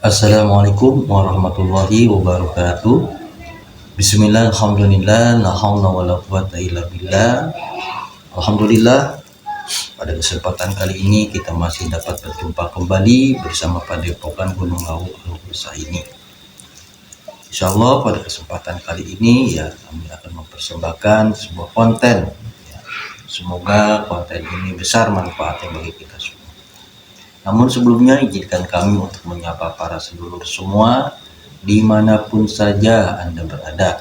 Assalamualaikum warahmatullahi wabarakatuh. Bismillah, alhamdulillah, la haula wala quwata illa billah. Alhamdulillah, pada kesempatan kali ini kita masih dapat berjumpa kembali bersama Padepokan Gunung Lawu Al-Husa ini. Insyaallah pada kesempatan kali ini kami akan mempersembahkan sebuah konten. Semoga konten ini besar manfaatnya bagi kita semua. Namun sebelumnya izinkan kami untuk menyapa para sedulur semua dimanapun saja Anda berada.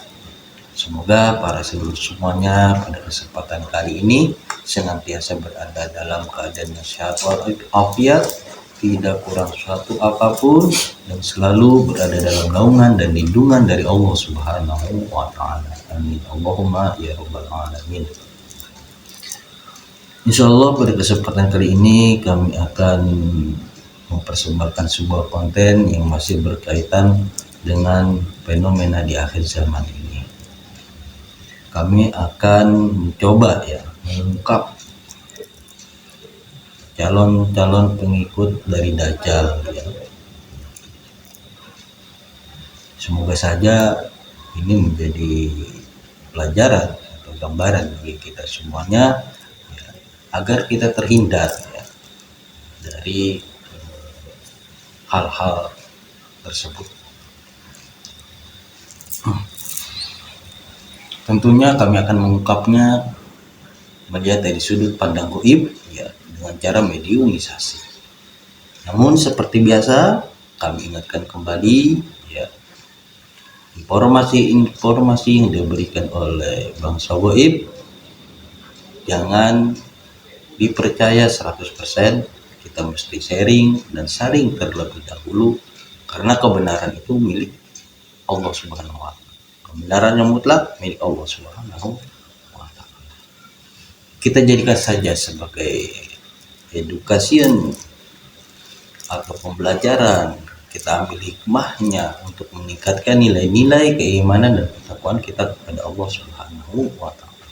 Semoga para sedulur semuanya pada kesempatan kali ini senantiasa berada dalam keadaan sehat walafiat, tidak kurang suatu apapun, dan selalu berada dalam naungan dan lindungan dari Allah Subhanahu wa Ta'ala. Amin. Allahumma ya rabbal alamin. Insyaallah pada kesempatan kali ini kami akan mempersembahkan sebuah konten yang masih berkaitan dengan fenomena di akhir zaman ini. Kami akan mencoba mengungkap calon-calon pengikut dari Dajjal. Semoga saja ini menjadi pelajaran atau gambaran bagi kita semuanya, agar kita terhindar dari hal-hal tersebut. Tentunya kami akan mengungkapnya melihat dari sudut pandang gaib dengan cara mediumisasi. Namun seperti biasa kami ingatkan kembali informasi yang diberikan oleh bangsa gaib jangan dipercaya 100%. Kita mesti sharing dan saring terlebih dahulu, karena kebenaran itu milik Allah Subhanahu wa Ta'ala. Kebenaran yang mutlak milik Allah Subhanahu wa Ta'ala. Kita jadikan saja sebagai edukasi atau pembelajaran. Kita ambil hikmahnya untuk meningkatkan nilai-nilai keimanan dan ketakwaan kita kepada Allah Subhanahu wa Ta'ala.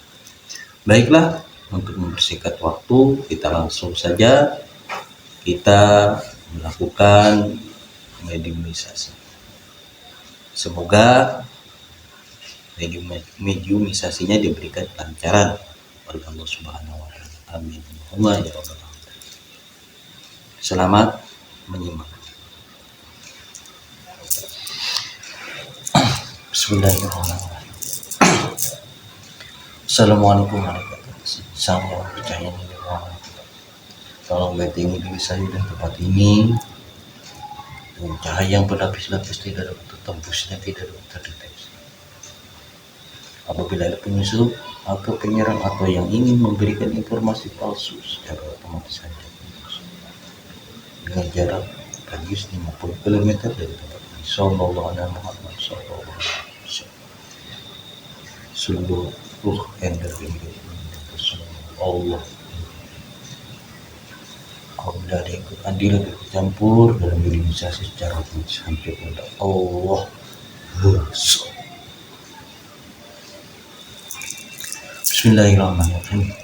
Baiklah, untuk mempersingkat waktu, kita langsung saja kita melakukan mediumisasi. Semoga mediumisasinya diberikan kelancaran oleh Allah Subhanahu wa Ta'ala. Amin. Allahumma ya rabbal alamin. Selamat menyimak. Bismillahirrahmanirrahim. Assalamualaikum warahmatullahi wabarakatuh. Sama percaya ini tolong betting diri saya dan tempat ini dengan cahaya yang berlapis-lapis, tidak dapat tembusnya, tidak dapat terdeteksi. Apabila ada penyusup atau penyerang atau yang ingin memberikan informasi palsu, secara otomatis saja dengan jarak radius 50 km dari tempat ini. Sallallahu alaihi Muhammad sallallahu alaihi wasallam. Seluruh ender ini Allah. Apabila ada ikut andil atau ikut campur dalam mediumisasi secara sampai kepada Allah. Bismillahirrahmanirrahim.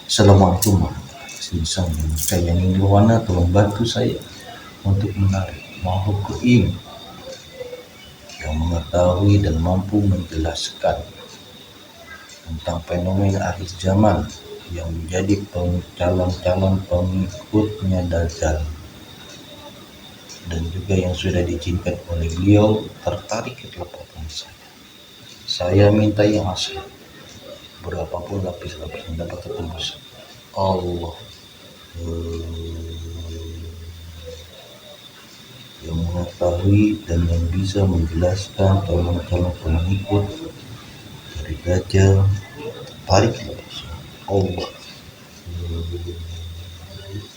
Assalamualaikum warahmatullahi wabarakatuh. Saya ingin Luwana tolong bantu saya untuk menarik makhluk gaib yang mengetahui dan mampu menjelaskan tentang fenomena akhir zaman yang menjadi calon-calon pengikutnya Dajjal, dan juga yang sudah diizinkan oleh beliau tertarik ke telepon saya. Saya minta yang asli, berapapun lapis-lapis yang dapat tertembus. Allah yang mengetahui dan yang bisa menjelaskan calon-calon pengikut dari Dajjal tertarik ke Allah.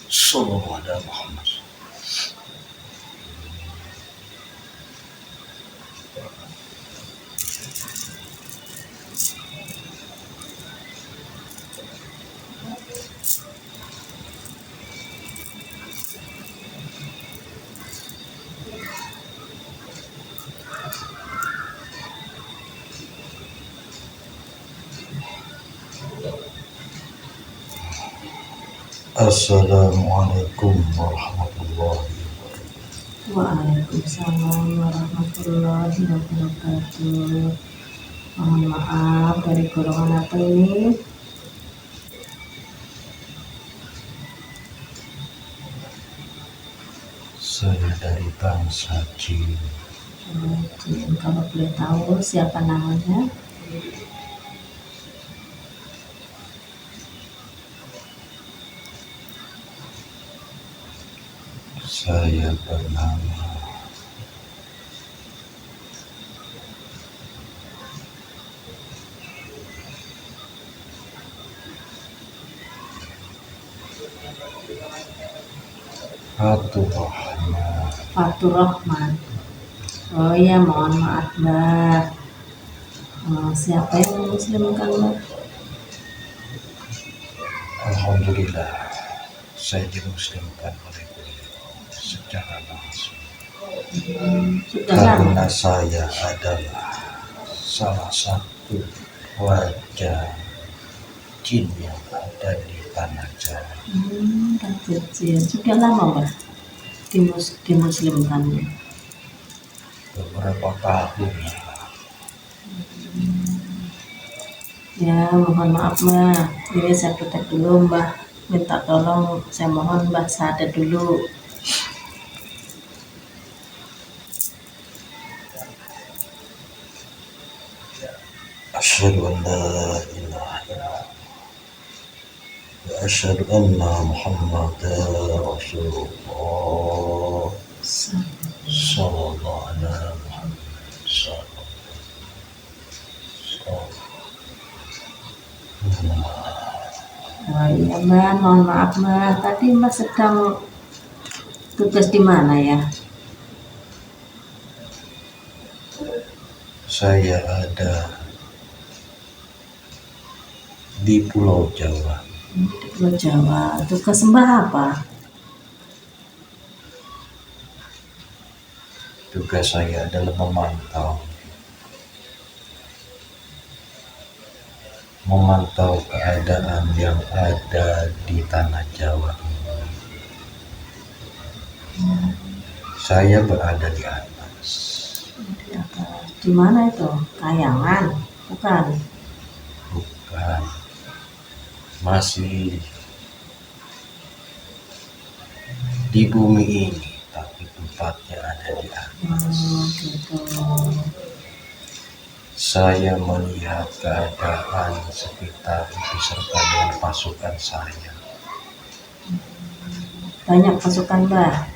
Sallallahu alaihi Muhammad. Assalamualaikum warahmatullahi wabarakatuh. Waalaikumsalam warahmatullahi wabarakatuh. Mohon maaf, dari golongan apa ini? Saya dari bangsa Jin. Jin, kalau boleh tahu siapa namanya? Saya bernama Fatur Rahman. Fatur Rahman. Oh iya, mohon maaf Mbah. Siapa yang memuslimkan Mbah? Alhamdulillah, saya dimuslimkan oleh beliau secara langsung. Sudah lama. Karena saya adalah salah satu wajah jin yang ada di tanah Jawa. Raja Jin. Sudah lama Mbah dimuslimkannya? Beberapa tahun. Ya, mohon maaf Mbah. Ini saya praktek dulu Mbah. Minta tolong, saya mohon Mbah syahadat dulu. Asyhadu an la ilaha illallah wa asyhadu anna Muhammadar Rasulullah sallallahu alaihi wasallam. Oh iya Mbah, mohon maaf Mbah. Tadi Mbah sedang tugas di mana ya? Saya ada di Pulau Jawa. Di Pulau Jawa. Tugas Mbah apa? Tugas saya adalah memantau keadaan yang ada di tanah Jawa. Saya berada di atas. Di atas. Di mana itu? Kayangan? Bukan. Bukan. Masih di bumi ini, tapi tempatnya ada di atas. Gitu. Saya melihat keadaan sekitar beserta dengan pasukan saya. Banyak pasukan Mbah?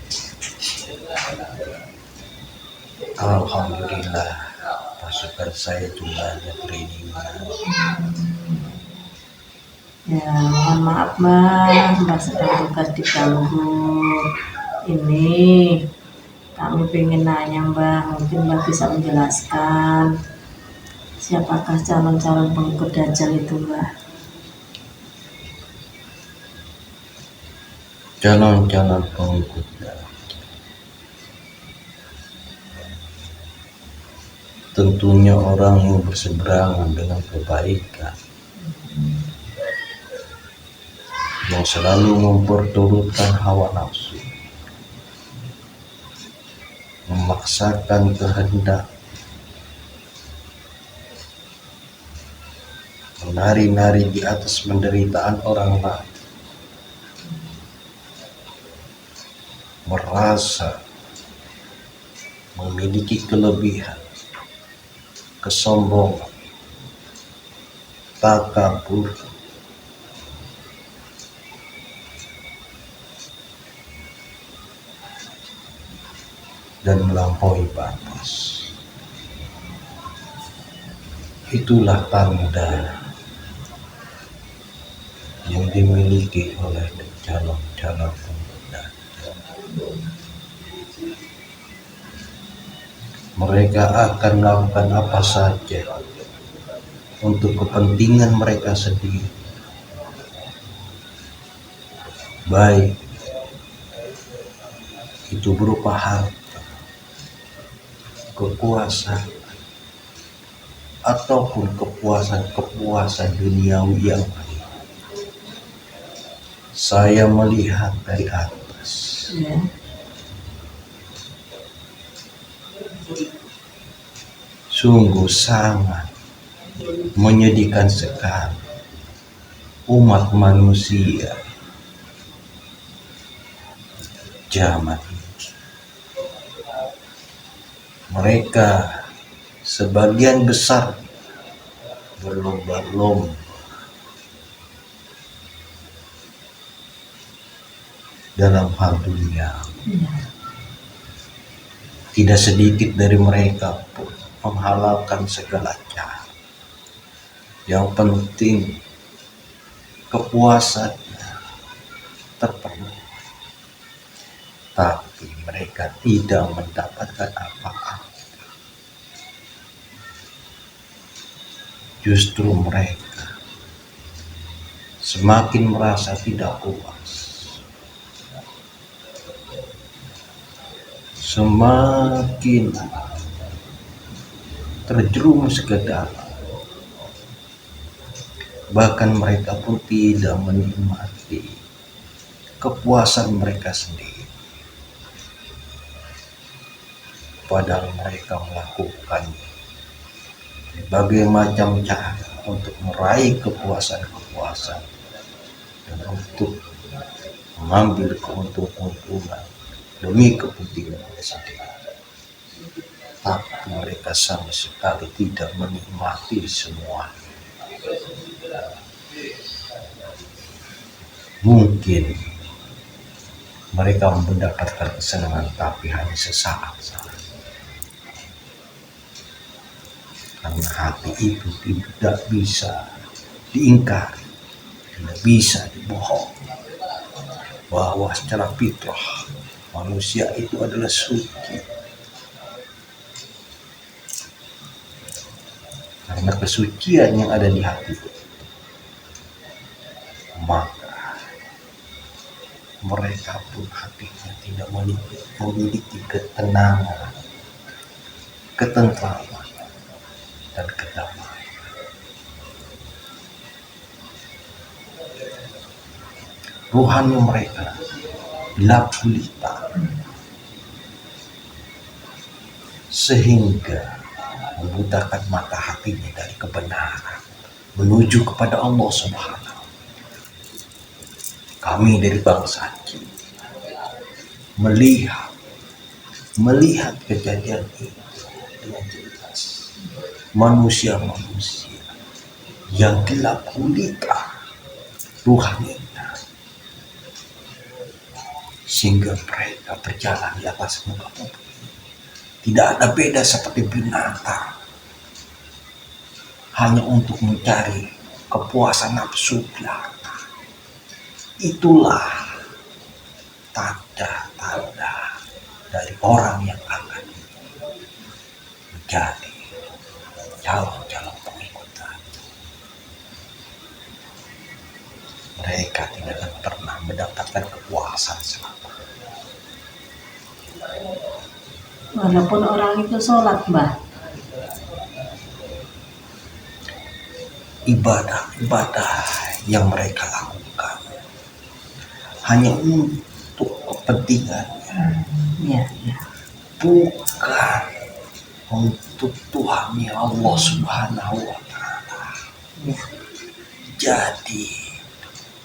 Alhamdulillah, pasukan saya jumlahnya beriringan. Ya, mohon maaf Mbah sedang tugas diganggu. Ini kami pengen nanya Mbah, mungkin Mbah bisa menjelaskan siapakah calon-calon pengikut Dajjal itu Mbah? Calon-calon pengikutnya tentunya orang yang berseberangan dengan kebaikan, yang selalu memperturutkan hawa nafsu, memaksakan kehendak, menari-nari di atas penderitaan orang lain, merasa memiliki kelebihan, kesombongan, takabur, dan melampaui batas. Itulah tanda yang dimiliki oleh calon-calon pemuda. Mereka akan melakukan apa saja untuk kepentingan mereka sendiri, baik itu berupa harta, kekuasaan, ataupun kepuasan duniawi yang lain. Saya melihat dari atas, Ya. Sungguh sangat menyedihkan sekali umat manusia zaman ini. Mereka sebagian besar berlomba-lomba dalam hal dunia. Tidak sedikit dari mereka pun menghalalkan segala cara. Yang penting kepuasannya terpenuhi. Tapi mereka tidak mendapatkan apa-apa. Justru mereka semakin merasa tidak puas, semakin terjerumus ke dalam. Bahkan mereka pun tidak menikmati kepuasan mereka sendiri. Padahal mereka melakukan berbagai macam cara untuk meraih kepuasan-kepuasan dan untuk mengambil keuntungan demi kepentingan mereka sendiri. Tapi mereka sama sekali tidak menikmati semua. Mungkin mereka mendapatkan kesenangan tapi hanya sesaat saja. Karena hati itu tidak bisa diingkari, tidak bisa dibohongi, bahwa secara fitrah manusia itu adalah suci. Karena kesucian yang ada di hati, maka mereka pun hatinya tidak memiliki ketenangan, ketentraman, dan kedamaian. Rohani mereka gelap gulita, sehingga membutakan mata hatinya dari kebenaran menuju kepada Allah Subhanahu. Kami dari bangsa Aceh melihat kejadian ini dengan jelas. Manusia-manusia yang gelap gulita ruhaninya, sehingga mereka berjalan di atas muka bumi. Tidak ada beda seperti binatang, hanya untuk mencari kepuasan nafsu belaka. Itulah tanda-tanda dari orang yang akan menjadi calon-calon pengikut Nabi. Mereka tidak akan pernah mendapatkan kepuasan selama. Walaupun orang itu sholat, Mbah. Ibadah-ibadah yang mereka lakukan hanya untuk kepentingannya, Ya. bukan untuk Tuhan Allah Subhanahu wa Ta'ala. Ya. Jadi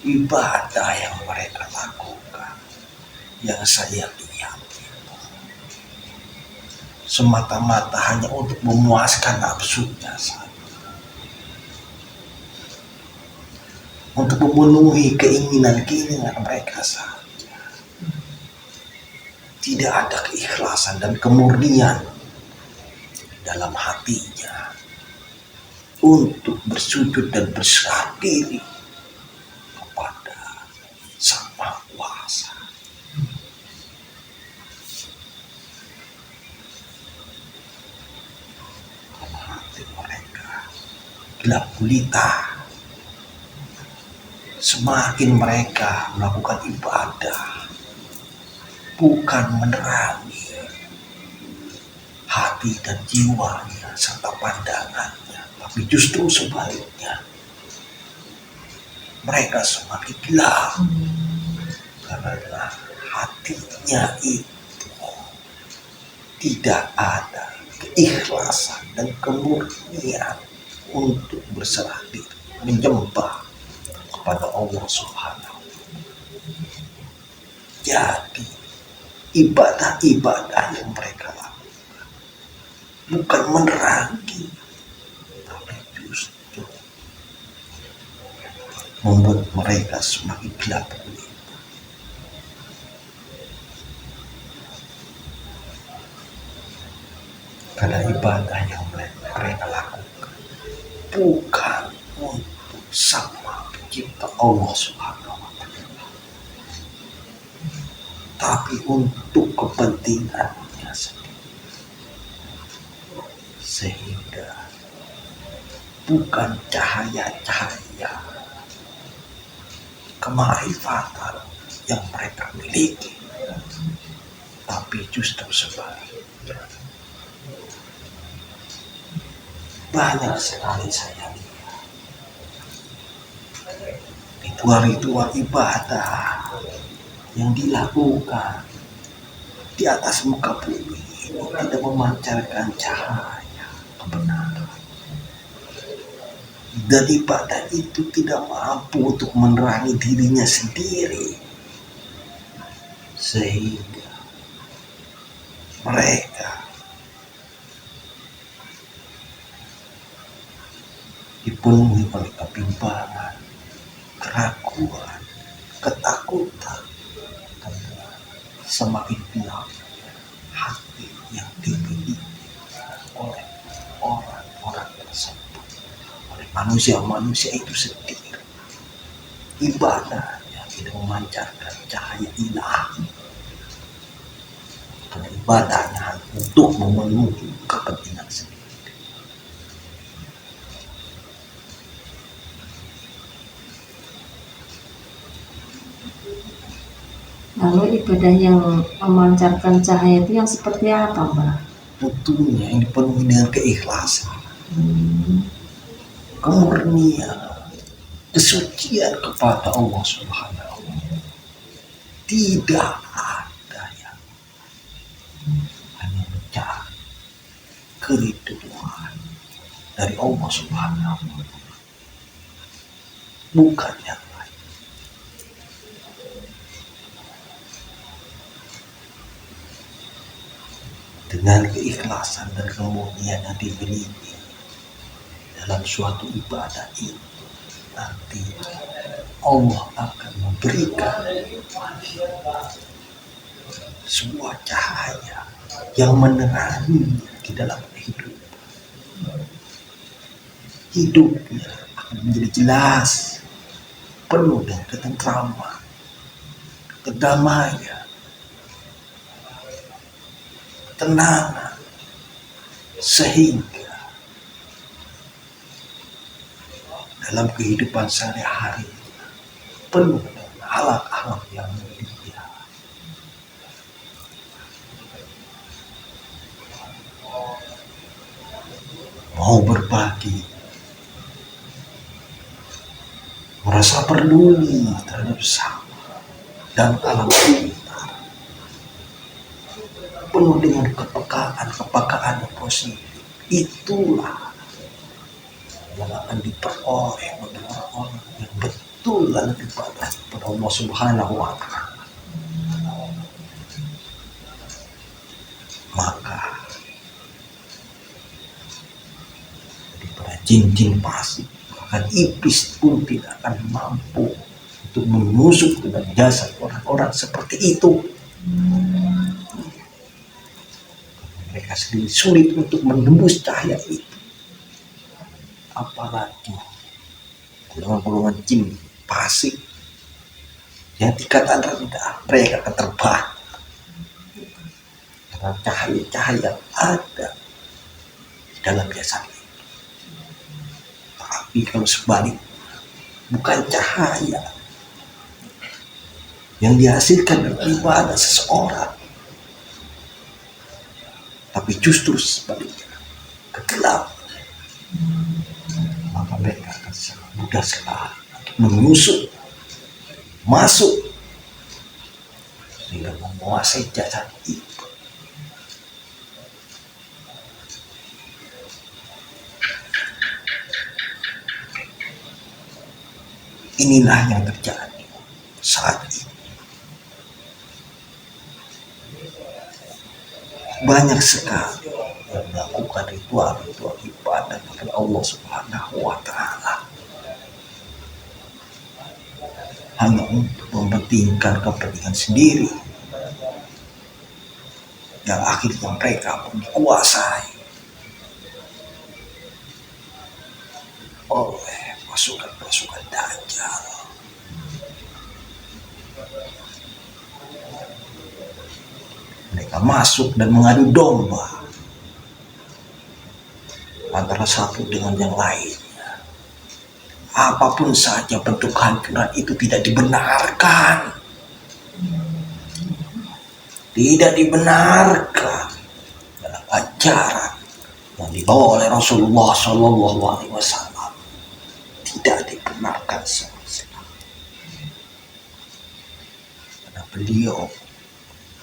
ibadah yang mereka lakukan, yang saya lihat, semata-mata hanya untuk memuaskan nafsunya saja, untuk memenuhi keinginan-keinginan mereka saja. Tidak ada keikhlasan dan kemurnian dalam hatinya untuk bersujud dan berserah diri kepada Sang Maha Kuasa. Karena hati mereka gelap gulita. Semakin mereka melakukan ibadah, bukan menerangi hati dan jiwanya serta pandangannya, tapi justru sebaliknya, mereka semakin gelap karena hatinya itu tidak ada keikhlasan dan kemurnian untuk berserah diri, menyembah kepada Allah Subhanahu. Jadi ibadah-ibadah yang mereka lakukan bukan menerangi, tapi justru membuat mereka semakin gelap gulita. Karena ibadah yang mereka lakukan bukan untuk sama pencipta Allah Subhanahu wa Ta'ala, tapi untuk kepentingannya sendiri. Sehingga bukan cahaya-cahaya kemarifatan yang mereka miliki, tapi justru sebaliknya. Banyak sekali saya lihat ritual-ritual ibadah yang dilakukan di atas muka bumi ini tidak memancarkan cahaya kebenaran, dan ibadah itu tidak mampu untuk menerangi dirinya sendiri, sehingga mereka dipenuhi oleh kebimbangan, keraguan, ketakutan, karena semakin gelap hati yang dimiliki oleh orang-orang tersebut, oleh manusia-manusia itu sendiri. Ibadahnya tidak memancarkan cahaya ilahi, karena ibadahnya untuk memenuhi kepentingan sendiri. Lalu ibadah yang memancarkan cahaya itu yang seperti apa, Mbak? Tentunya yang dipenuhi dengan keikhlasan, kemurnian, kesucian kepada Allah Subhanahu wa Ta'ala. Tidak ada yang hanya mencari keridhaan dari Allah Subhanahu wa Ta'ala, bukan yang lain. Dengan keikhlasan dan kemurnian yang dimiliki dalam suatu ibadah ini, nanti Allah akan memberikan sebuah cahaya yang menerangi di dalam hidupnya akan menjadi jelas, penuh dengan ketentraman, kedamaian, tenangan, sehingga dalam kehidupan sehari-hari penuh dengan akhlak-akhlak yang mulia. Mau berbagi, merasa peduli terhadap sama dan alam sekitar, penuh dengan kepekaan yang positif. Itulah yang akan diperoleh oleh orang-orang yang betul dan beribadah kepada Allah Subhanahu wa Ta'ala. Maka daripada jin-jin fasik, bahkan iblis pun tidak akan mampu untuk menusuk dengan jasad orang-orang seperti itu. Mereka sendiri sulit untuk menembus cahaya itu, apalagi golongan-golongan jin fasik yang tingkatan rendah. Mereka akan terbang dengan cahaya-cahaya yang ada di dalam jasad itu. Tapi kalau sebaliknya, bukan cahaya yang dihasilkan dari ibadah seseorang, tapi justru sebaliknya, kegelapan, maka mereka akan sangat mudah sekali menusuk, masuk, sehingga menguasai jasad itu. Inilah yang terjadi saat ini. Banyak sekali yang melakukan ritual-ritual ibadah kepada Allah Subhanahu wa Ta'ala hanya untuk mementingkan kepentingan sendiri, yang akhirnya mereka pun dikuasai oleh pasukan-pasukan Dajjal. Mereka masuk dan mengadu domba antara satu dengan yang lainnya. Apapun saja bentuk hancuran itu tidak dibenarkan. Tidak dibenarkan dalam ajaran yang dibawa oleh Rasulullah Shallallahu Alaihi Wasallam. Tidak dibenarkan sama sekali. Karena beliau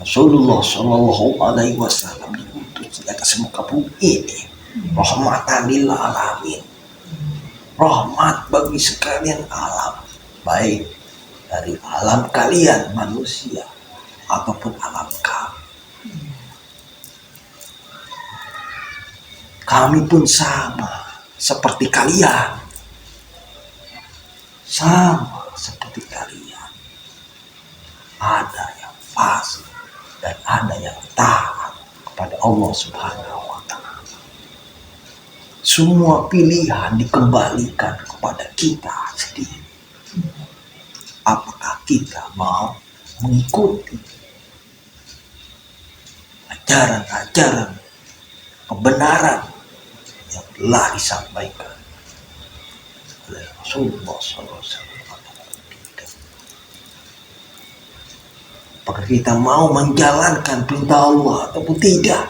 Rasulullah Shallallahu Alaihi Wasallam diutus di atas muka bumi ini rahmatan lil alamin, rahmat bagi sekalian alam, baik dari alam kalian manusia ataupun alam kami. Kami pun sama seperti kalian, sama seperti kalian. Ada yang fasik dan ada yang taat kepada Allah Subhanahu wa Ta'ala. Semua pilihan dikembalikan kepada kita sendiri. Apakah kita mau mengikuti ajaran-ajaran kebenaran yang telah disampaikan oleh Rasulullah SAW? Apakah kita mau menjalankan perintah Allah ataupun tidak?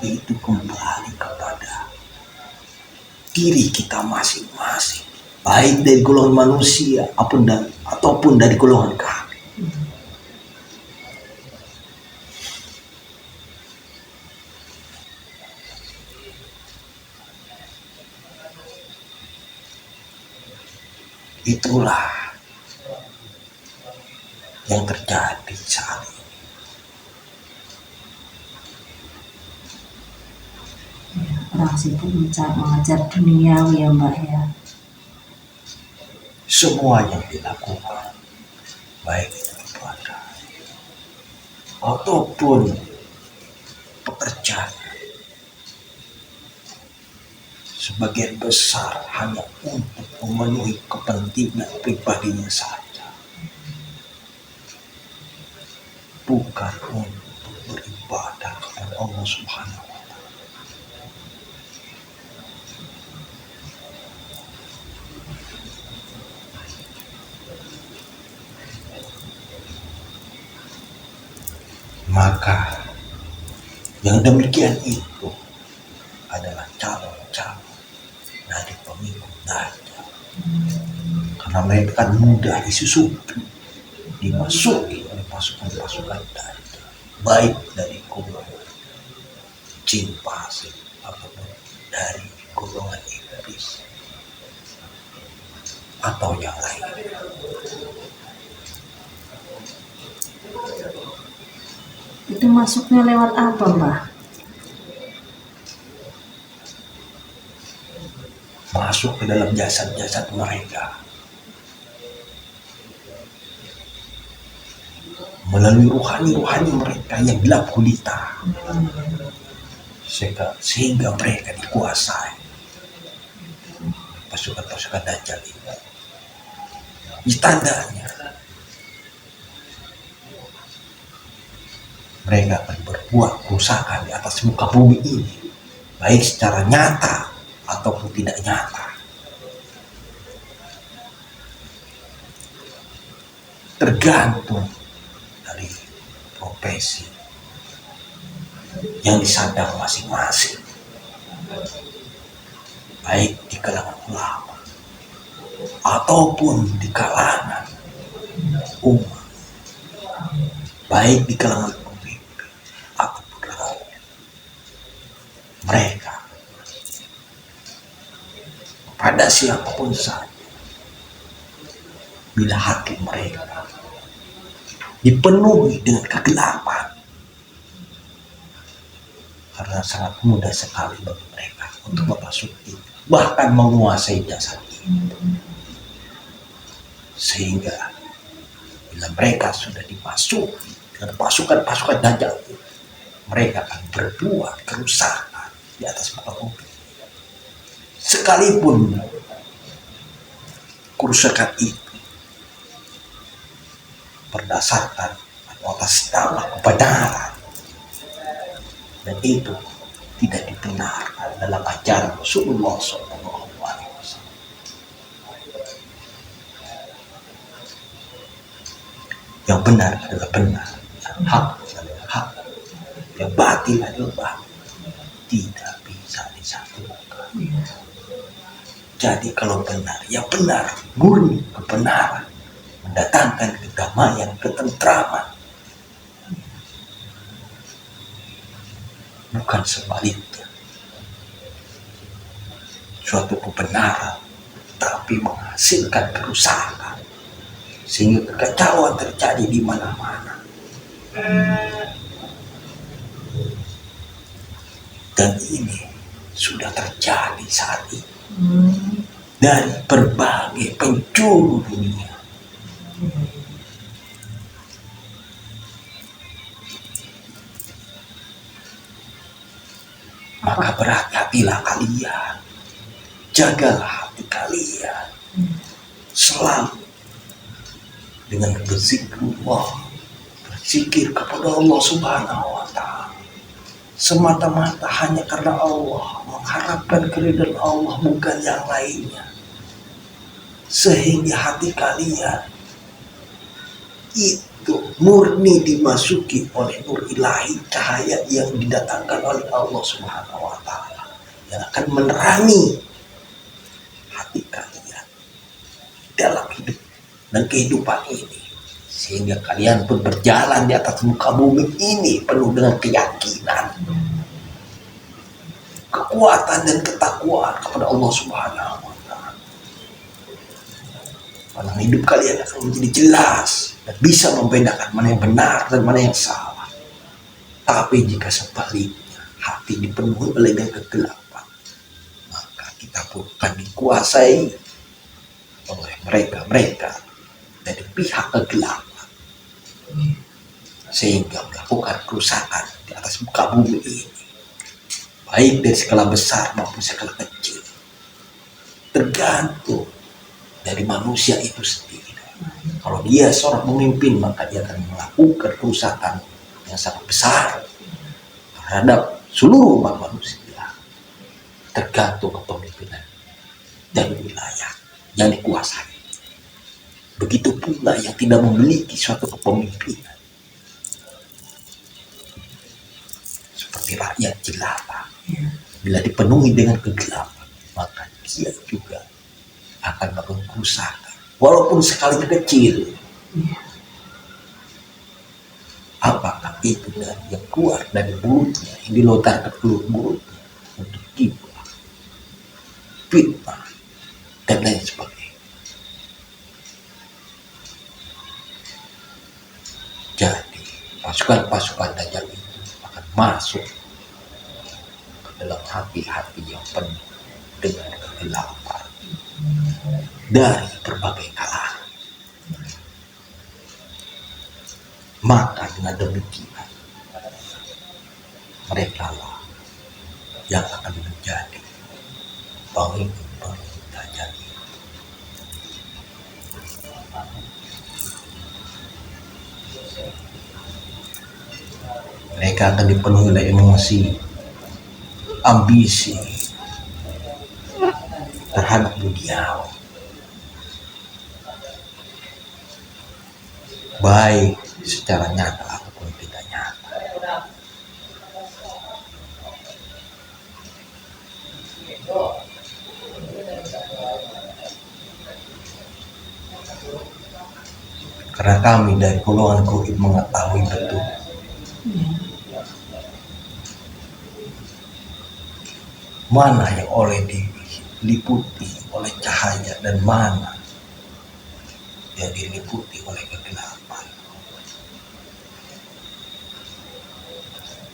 Itu kembali kepada diri kita masing-masing, baik dari golongan manusia ataupun dari golongan kami. Itulah yang terjadi saat ini. Orang sibuk mengajar duniawi ya Mbak ya. Semua yang dilakukan, baik itu ibadah ataupun pekerjaan, sebagian besar hanya untuk memenuhi kepentingan pribadinya saja, bukan untuk beribadah kepada Allah Subhanahu wa Ta'ala. Maka yang demikian itu adalah calon-calon dari pengikut Dajjal, karena mereka kan mudah disusupi, dimasuki oleh pasukan-pasukan Dajjal, baik dari golongan jin fasik ataupun dari golongan iblis atau yang lain. Itu masuknya lewat apa Mbak? Masuk ke dalam jasad-jasad mereka melalui ruhani-ruhani mereka yang gelap gulita, sehingga mereka dikuasai pasukan-pasukan Dajjal ini. Ini tandanya mereka akan berbuat kerusakan di atas muka bumi ini, baik secara nyata ataupun tidak nyata. Tergantung dari profesi yang disandang masing-masing, baik di kalangan ulama ataupun di kalangan umat, baik di kalangan pemimpin ataupun rakyat. Mereka pada siapapun saja bila hati mereka dipenuhi dengan kegelapan, karena sangat mudah sekali bagi mereka untuk memasuki bahkan menguasai jasad ini. Sehingga bila mereka sudah dimasuki dengan pasukan-pasukan Dajjal, mereka akan berbuat kerusakan di atas muka bumi. Sekalipun kerusakan itu berdasarkan atas nama kebenaran, dan itu tidak dibenarkan dalam ajaran Rasulullah SAW. Yang benar adalah benar, yang hak adalah hak, yang batil adalah batil, tidak bisa disatukan. Jadi kalau benar, yang benar, murni kebenaran, mendatangkan kedamaian, ketentraman, bukan sebaliknya. Suatu kebenaran tapi menghasilkan kerusakan, sehingga kekacauan terjadi di mana-mana. Dan ini sudah terjadi saat ini dari berbagai penjuru dunia. Maka berhati-hatilah kalian, jagalah hati kalian selalu dengan berzikirullah, berzikir kepada Allah Subhanahu wa Ta'ala, semata-mata hanya karena Allah, mengharapkan keridhaan Allah, bukan yang lainnya. Sehingga hati kalian itu murni dimasuki oleh nur ilahi, cahaya yang didatangkan oleh Allah Subhanahu wa Ta'ala, yang akan menerangi hati kalian dalam hidup dan kehidupan ini, sehingga kalian pun berjalan di atas muka bumi ini penuh dengan keyakinan, kekuatan dan ketakwaan kepada Allah Subhanahu wa Ta'ala. Karena hidup kalian akan menjadi jelas dan bisa membedakan mana yang benar dan mana yang salah. Tapi jika sebaliknya hati dipenuhi oleh kegelapan, maka kita pun akan dikuasai oleh mereka dari pihak kegelapan, sehingga melakukan kerusakan di atas muka bumi ini, baik dari skala besar maupun skala kecil, tergantung dari manusia itu sendiri. Kalau dia seorang pemimpin, maka dia akan melakukan kerusakan yang sangat besar terhadap seluruh umat manusia, tergantung kepemimpinan dan wilayah yang dikuasai. Begitu pula yang tidak memiliki suatu kepemimpinan, seperti rakyat jelata, bila dipenuhi dengan kegelapan, maka dia juga akan melakukan kerusakan, walaupun sekali kecil. Apakah itu dari yang keluar dari mulutnya, yang dilontarkan keluar mulutnya untuk gibah, fitnah, dan lain sebagainya. Jadi pasukan-pasukan Dajjal itu akan masuk ke dalam hati-hati yang penuh dengan kegelapan dari berbagai kalangan. Maka dengan demikian mereka lah yang akan menjadi pemimpin Dajjal. Mereka akan dipenuhi oleh emosi, ambisi terhadap duniawi, baik secara nyata ataupun tidak nyata. Karena kami dari golongan Goib mengetahui betul mana yang oleh diliputi oleh cahaya dan mana yang diliputi oleh kegelapan.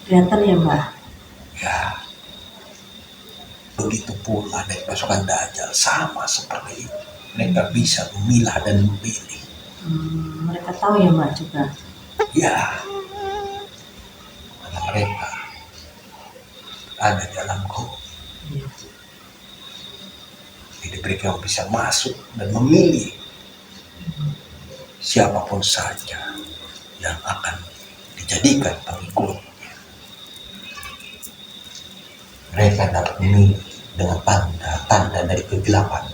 Kelihatan ya Mbah? Ya, begitu pula dari pasukan Dajjal, sama seperti itu. Mereka bisa memilah dan memilih. Mereka tahu ya Mbak juga? Ya, karena mereka ada dalam gua. Iya. Jadi mereka bisa masuk dan memilih siapapun saja yang akan dijadikan pengikutnya. Mereka dapat memilih dengan tanda-tanda dari kegelapan.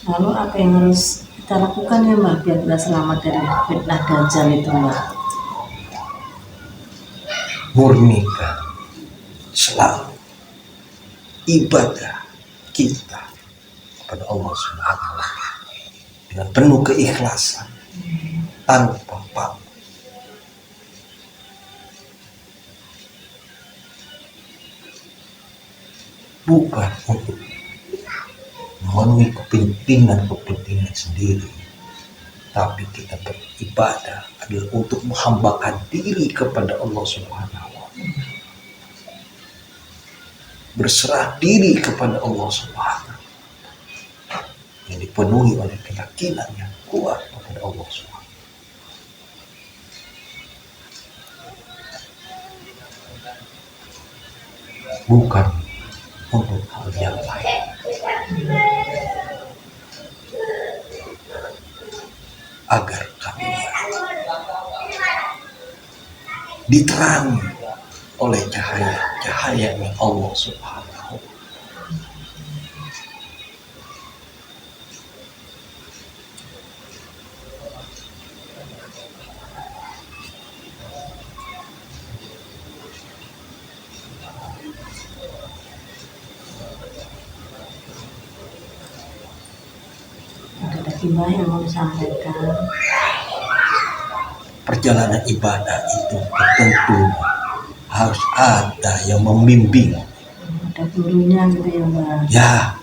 Lalu apa yang harus kita lakukan ya Mbak biar kita selamat dari fitnah Dajjal itu Mbak? Murnikan selalu ibadah kita kepada Allah Subhanahu wa Ta'ala dengan penuh keikhlasan, tanpa pamrih. Bukan untuk memenuhi kepentingan sendiri, tapi kita beribadah adalah untuk menghambakan diri kepada Allah Subhanahu wa Ta'ala, berserah diri kepada Allah Subhanahu wa Ta'ala, yang dipenuhi oleh keyakinan yang kuat kepada Allah Subhanahu wa Ta'ala. Bukan untuk hal yang lain. Agar kami diterangi oleh cahaya yang Allah Subhanahu wa Ta'ala. Ada Mbak yang mau disampaikan? Perjalanan ibadah itu tentu harus ada yang membimbing. Ada gurunya gitu ya Mbak? Ya,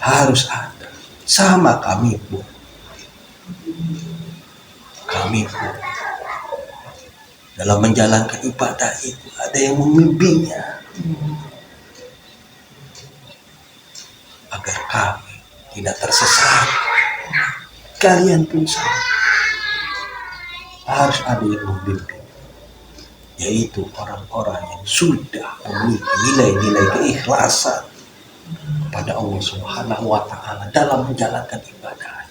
harus ada. Sama kami pun. Dalam menjalankan ibadah itu ada yang membimbingnya. Agar kami tidak tersesat. Kalian pun sama. Harus ada yang membimbing, yaitu orang-orang yang sudah memiliki nilai-nilai keikhlasan pada Allah Subhanahu wa Ta'ala dalam menjalankan ibadah.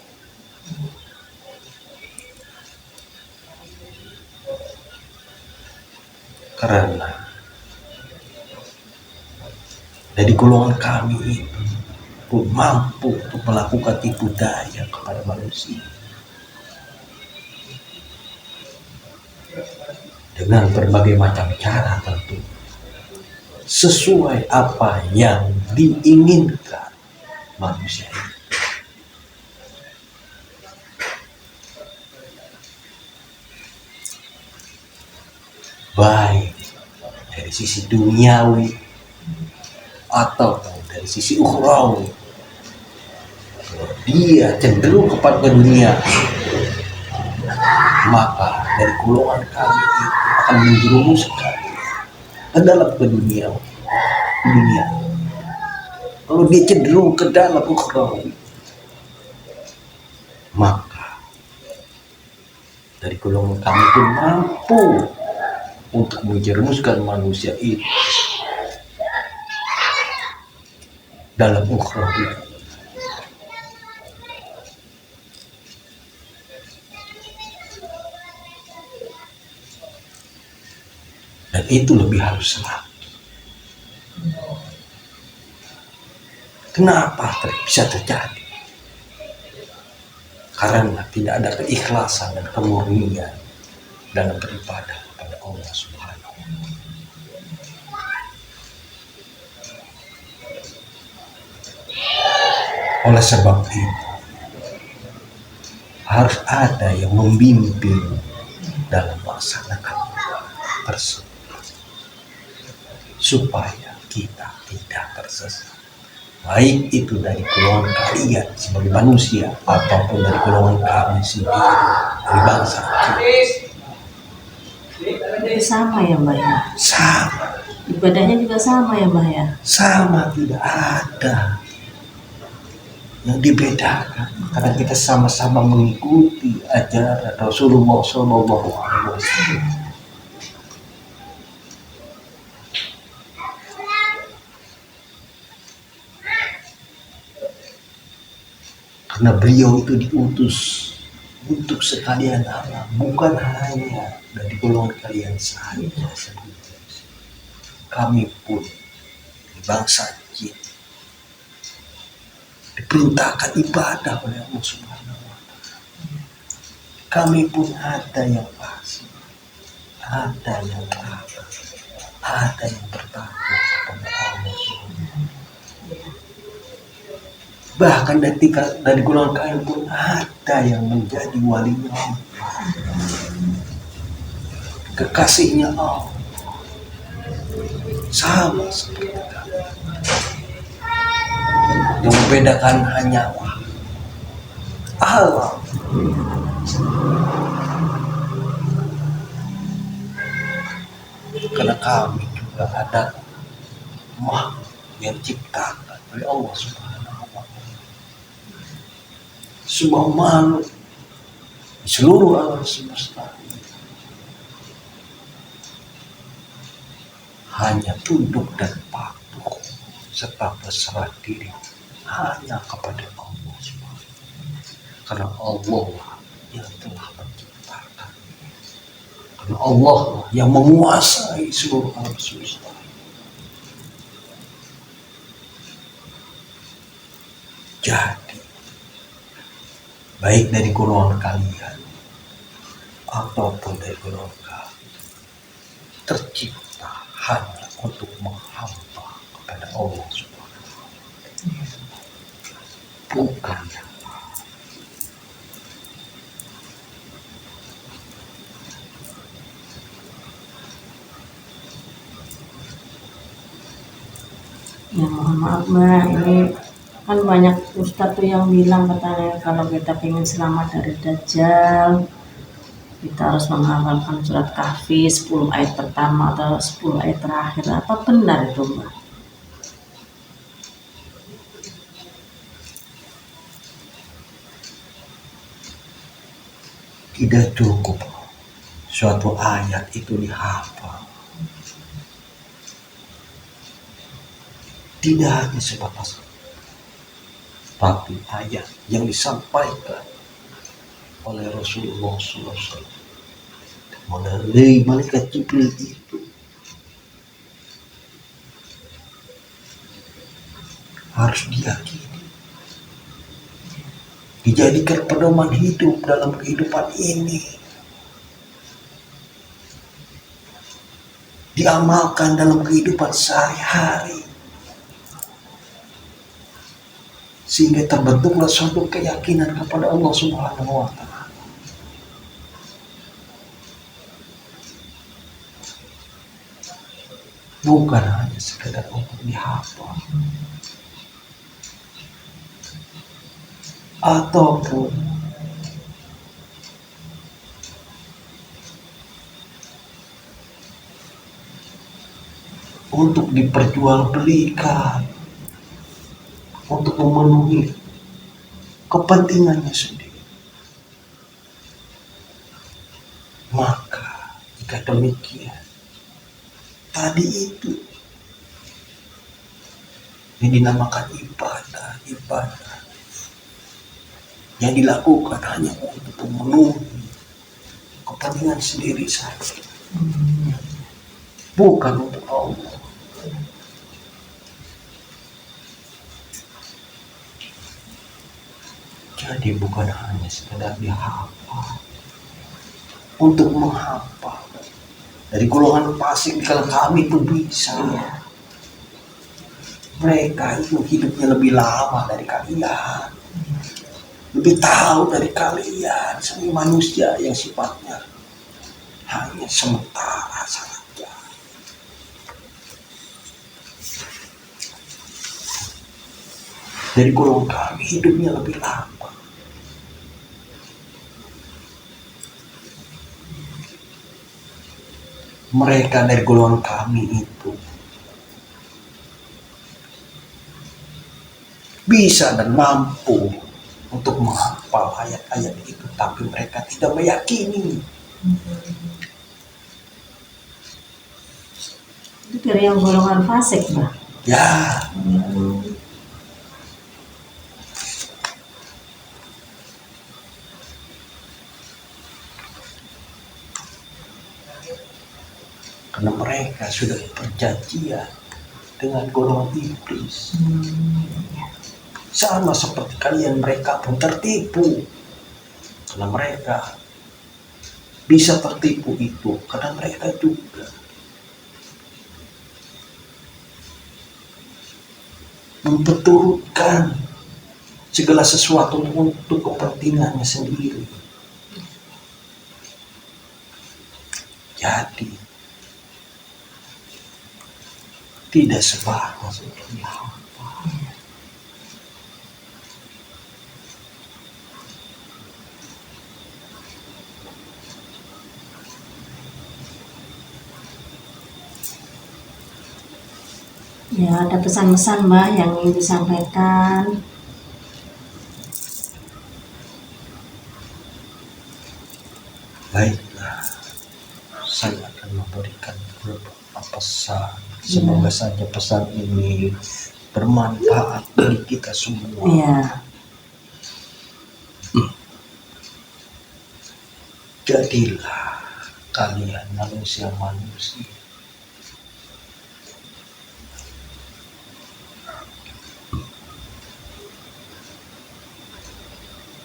Karena dari golongan kami itu pun mampu untuk melakukan tipu daya kepada manusia dengan berbagai macam cara, tentu sesuai apa yang diinginkan manusia itu. Baik dari sisi duniawi atau dari sisi ukhrawi. Kalau dia cenderung kepada dunia, maka dari golongan kami itu akan menjerumuskan ke dalam dunia. Kalau dia cenderung ke dalam ukhrawi, maka dari golongan kami pun mampu untuk menjerumuskan manusia itu dalam ukhrawi. Dan itu lebih halus lagi. Kenapa bisa terjadi? Karena tidak ada keikhlasan dan kemurnian dalam beribadah kepada Allah Subhanahu wa Ta'ala. Oleh sebab itu harus ada yang membimbing dalam melaksanakan tersebut, supaya kita tidak tersesat. Baik itu dari golongan kalian sebagai manusia ataupun dari golongan kami sendiri dari bangsa Itu sama ya Mbah ya? sama. Ibadahnya juga sama ya Mbah ya? Sama, tidak ada yang dibedakan karena kita sama-sama mengikuti ajaran Rasulullah SAW. Karena beliau itu diutus untuk sekalian alam, bukan hanya dari golongan kalian saja. Kami pun di bangsa jin diperintahkan ibadah oleh Allah Subhanahu wa Ta'ala. Kami pun ada yang fasik, ada yang taat, ada yang bertakwa kepada Allah Subhanahu. Bahkan dari golongan kalian pun ada yang menjadi walinya Allah, kekasihnya Allah, sama seperti kami. Yang membedakan hanya Allah. Karena kami juga ada makhluk yang diciptakan oleh Allah Subhanahu wa Ta'ala. Semua makhluk di seluruh alam semesta hanya tunduk dan patuh serta berserah diri hanya kepada Allah Subhanahu. Karena Allah yang telah menciptakan, karena Allah yang menguasai seluruh alam semesta. Jadi baik dari golongan kalian ataupun dari golongan kami tercipta hanya untuk menghamba kepada Allah Subhanahu wa Ta'ala, bukan yang lain. Ya mohon maaf Mbak, ini kan banyak ustadz tuh yang bilang katanya kalau kita pengen selamat dari Dajjal kita harus menghafalkan surat Kahfi 10 ayat pertama atau 10 ayat terakhir. Apa benar itu Mbak? Tidak cukup suatu ayat itu dihafal. Tidak hanya sebatas tapi ayat yang disampaikan oleh Rasulullah SAW melalui malaikat Jibril itu harus diyakini, dijadikan pedoman hidup dalam kehidupan ini, diamalkan dalam kehidupan sehari-hari, sehingga terbentuklah suatu keyakinan kepada Allah Subhanahu wa Ta'ala. Bukan hanya sekedar untuk dihafal ataupun untuk diperjualbelikan, untuk memenuhi kepentingannya sendiri. Maka jika demikian, tadi itu yang dinamakan ibadah yang dilakukan hanya untuk memenuhi kepentingan sendiri saja, bukan untuk Allah. Jadi bukan hanya sekedar dihafal untuk menghafal. Dari golongan fasik kalau kami itu bisa. Mereka itu hidupnya lebih lama dari kalian, lebih tahu dari kalian, sebagai manusia yang sifatnya hanya sementara saja. dari golongan kami hidupnya lebih lama. Mereka dari golongan kami itu bisa dan mampu untuk menghafal ayat-ayat itu, tapi mereka tidak meyakini. Itu dari yang golongan fasik, Mbak. Ya, karena mereka sudah perjanjian dengan golongan iblis. Sama seperti kalian, mereka pun tertipu. Karena mereka bisa tertipu itu karena mereka juga memperturutkan segala sesuatu untuk kepentingannya sendiri. Jadi tidak sebatas untuk dihafal. Ya, ada pesan-pesan, Mbak, yang ingin disampaikan. Baiklah, saya akan memberikan beberapa pesan. Semoga saja pesan ini bermanfaat bagi kita semua. Ya, Jadilah kalian manusia-manusia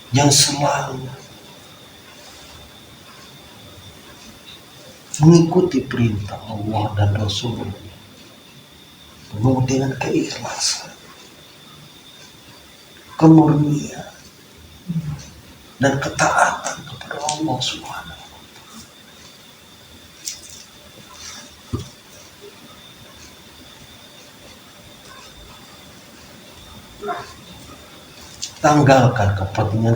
yang selalu mengikuti perintah Allah dan Rasulnya penuh dengan keikhlasan, kemurnian, dan ketaatan kepada Allah Subhanahu. Tanggalkan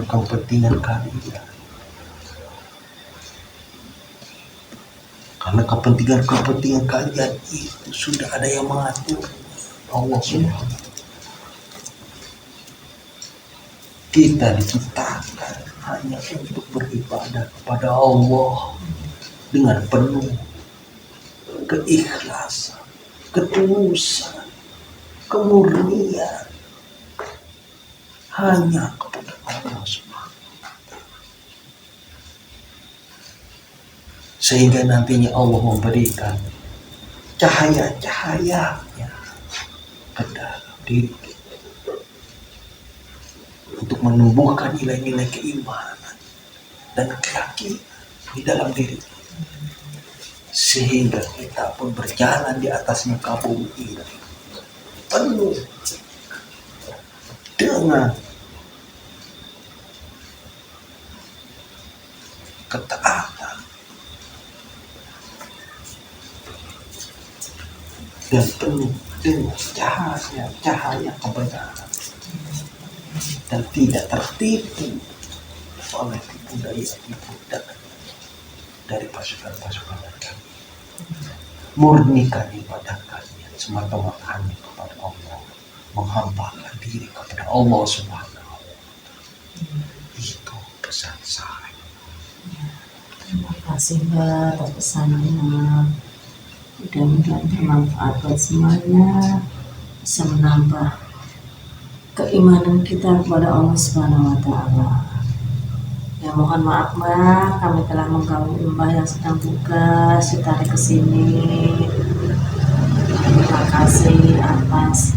kepentingan kalian. Karena kepentingan kalian itu sudah ada yang mengatur, Allah Subhanahu. Kita diciptakan hanya untuk beribadah kepada Allah dengan penuh keikhlasan, ketulusan, kemurnian, hanya kepada Allah Subhanahu. Sehingga nantinya Allah memberikan cahaya-cahayanya ke dalam diri kita untuk menumbuhkan nilai-nilai keimanan dan keyakinan di dalam diri kita, sehingga kita pun berjalan di atas muka bumi ini penuh dengan ketaatan dan penuh dengan cahaya kebenaran, dan tidak tertipu oleh tipu daya dari pasukan-pasukan kami. Murnikan ibadah kalian semata-mata hanya kepada Allah, menghambakan diri kepada Allah Subhanahu. Itu pesan saya. terima kasih, Mbak, atas pesannya. Mudah-mudahan bermanfaat buat semuanya, bisa menambah keimanan kita kepada Allah Subhanahu wa Ta'ala. Ya, mohon maaf, Mbak, kami telah mengganggu Mbak yang sedang tugas ditarik ke sini. Terima kasih atas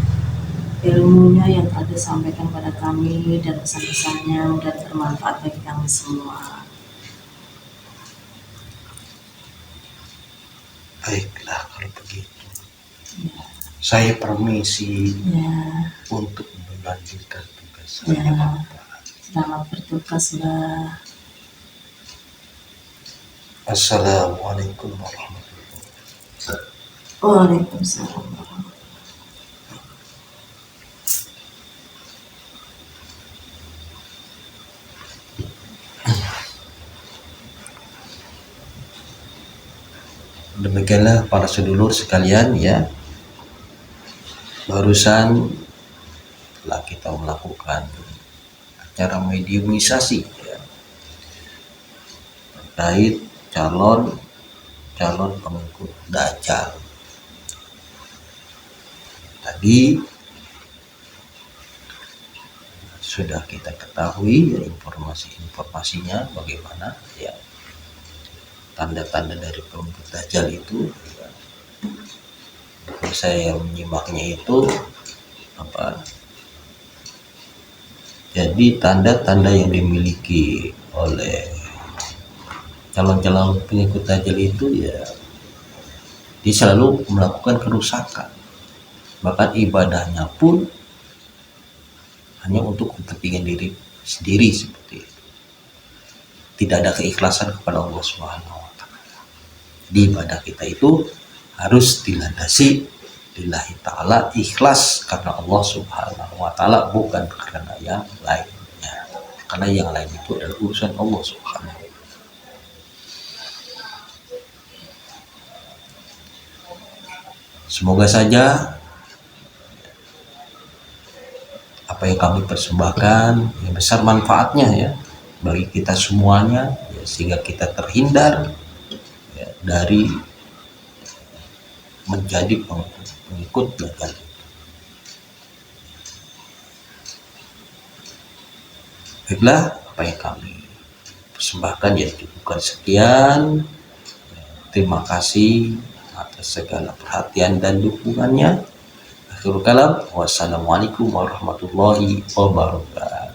ilmunya yang telah disampaikan pada kami dan pesan-pesannya, mudah bermanfaat bagi kami semua. Baiklah kalau begitu, saya permisi untuk melanjutkan tugas saya. Bapak. Selamat bertugas, Mbak. Assalamualaikum warahmatullahi wabarakatuh. Waalaikumsalam. Demikianlah para sedulur sekalian ya, barusan telah kita melakukan acara mediumisasi ya, terkait calon pengikut Dajjal. Tadi sudah kita ketahui ya, informasinya bagaimana ya, tanda-tanda dari pengikut Dajjal itu ya. Saya menyimaknya itu apa? Jadi tanda-tanda yang dimiliki oleh calon-calon pengikut Dajjal itu ya, dia selalu melakukan kerusakan, bahkan ibadahnya pun hanya untuk kepentingan diri sendiri seperti itu. Tidak ada keikhlasan kepada Allah Subhanahu wa taala. Di ibadah kita itu harus dilandasi lillahi ta'ala, ikhlas karena Allah Subhanahu wa taala, bukan karena yang lainnya. Karena yang lain itu adalah urusan Allah Subhanahu wa taala. Semoga saja apa yang kami persembahkan yang besar manfaatnya ya bagi kita semuanya ya, sehingga kita terhindar ya, dari menjadi pengikut Dajjal. Baiklah, apa yang kami persembahkan ya cukupkan sekian. Terima kasih atas segala perhatian dan dukungannya. Akhirul kalam, wassalamualaikum warahmatullahi wabarakatuh.